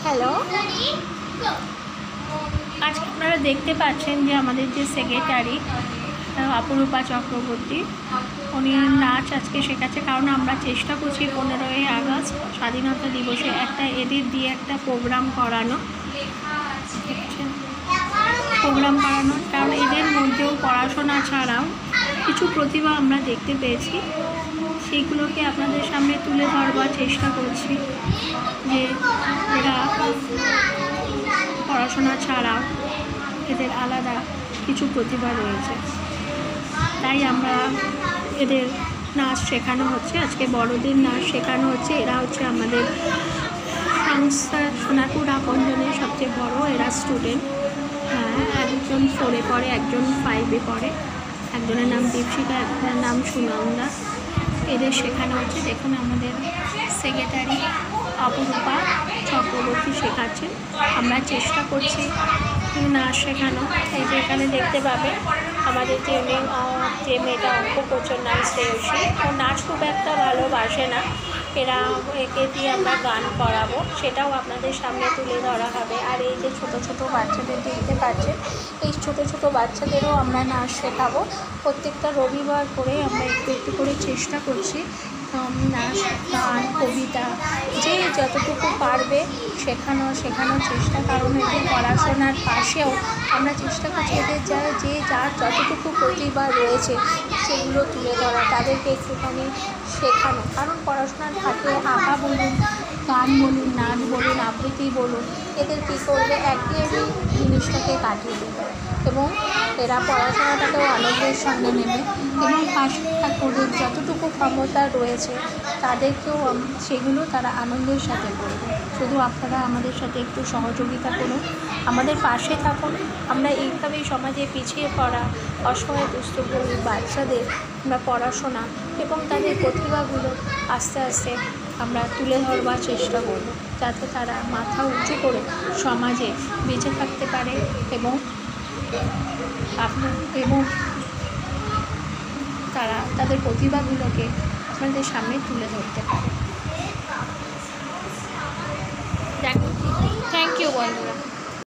Hello, আজকে আপনারা দেখতে পাচ্ছেন যে আমাদের যে সেক্রেটারি অপরূপা চক্রবর্তী, উনি নাচ আজকে শেখাচ্ছে। কারণ আমরা চেষ্টা করছি 15ই আগস্ট স্বাধীনতা দিবসে এদের দিয়ে একটা প্রোগ্রাম করানোর। কারণ এদের মধ্যেও পড়াশোনা ছাড়াও কিছু প্রতিভা আমরা দেখতে পেয়েছি, সেইগুলোকে আপনাদের সামনে তুলে ধরবার চেষ্টা করছি যে এরা পড়াশোনা ছাড়াও এদের আলাদা কিছু প্রতিভা রয়েছে। তাই আমরা এদের নাচ শেখানো হচ্ছে, আজকে বড়দের নাচ শেখানো হচ্ছে। এরা হচ্ছে আমাদের সংস্থা সোনাপুর আপনজনের সবচেয়ে বড় এরা স্টুডেন্ট। একজন 4-এ পড়ে, একজন 5-এ পড়ে, একজনের নাম দীপশিকা, একজনের নাম সুনন্দা। এদের শেখানো হচ্ছে। দেখুন আমাদের সেক্রেটারি অপরূপা চক্রবর্তী শেখাচ্ছেন। আমরা চেষ্টা করছি নাচ শেখানো। এই যে এখানে দেখতে পাবে আমাদের যে মেয়েটা অঙ্ক করছে, নাচ শ্রেয়সী, ও নাচ খুব একটা ভালোবাসে না। একে দিয়ে আমরা গান করাবো, সেটাও আপনাদের সামনে তুলে ধরা হবে। আর এই যে ছোট ছোট বাচ্চাদের দেখতে পাচ্ছেন, এই ছোট ছোট বাচ্চাদেরও আমরা নাচ শেখাবো। প্রত্যেকটা রবিবার করে আমরা একটু একটু করে চেষ্টা করছি নাচ, গান, কবিতা, যে যতটুকু পারবে শেখানোর চেষ্টা। কারণ এদের পড়াশোনার পাশেও আমরা চেষ্টা করছি এদের যার যতটুকু প্রতিভা রয়েছে সেগুলো তুলে ধরা, তাদেরকে একটুখানি শেখানো। কারণ পড়াশোনার ফাঁকে আঁকা বলুন, গান বলুন, নাচ বলুন, আবৃত্তি বলুন, এদের কী করবে, একঘেয়েমি জিনিসটাকে কাটিয়ে দেবে এবং এরা পড়াশোনাটাকেও আনন্দের সঙ্গে নেবে এবং পাশে ওদের যতটুকু ক্ষমতা রয়েছে তাদেরকেও সেগুলো তারা আনন্দের সাথে করবে। শুধু আপনারা আমাদের সাথে একটু সহযোগিতা করুন, আমাদের পাশে থাকুন। আমরা এইভাবেই সমাজে পিছিয়ে পড়া অসহায় দুস্থ গরিব বাচ্চাদের আমরা পড়াশোনা এবং তাদের প্রতিভাগুলো আস্তে আস্তে আমরা তুলে ধরবার চেষ্টা করব, যাতে তারা মাথা উঁচু করে সমাজে বেঁচে থাকতে পারে এবং তারা তাদের প্রতিভাগুলোকে আপনাদের সামনে তুলে ধরতে পারে। থ্যাংক ইউ বন্ধুরা।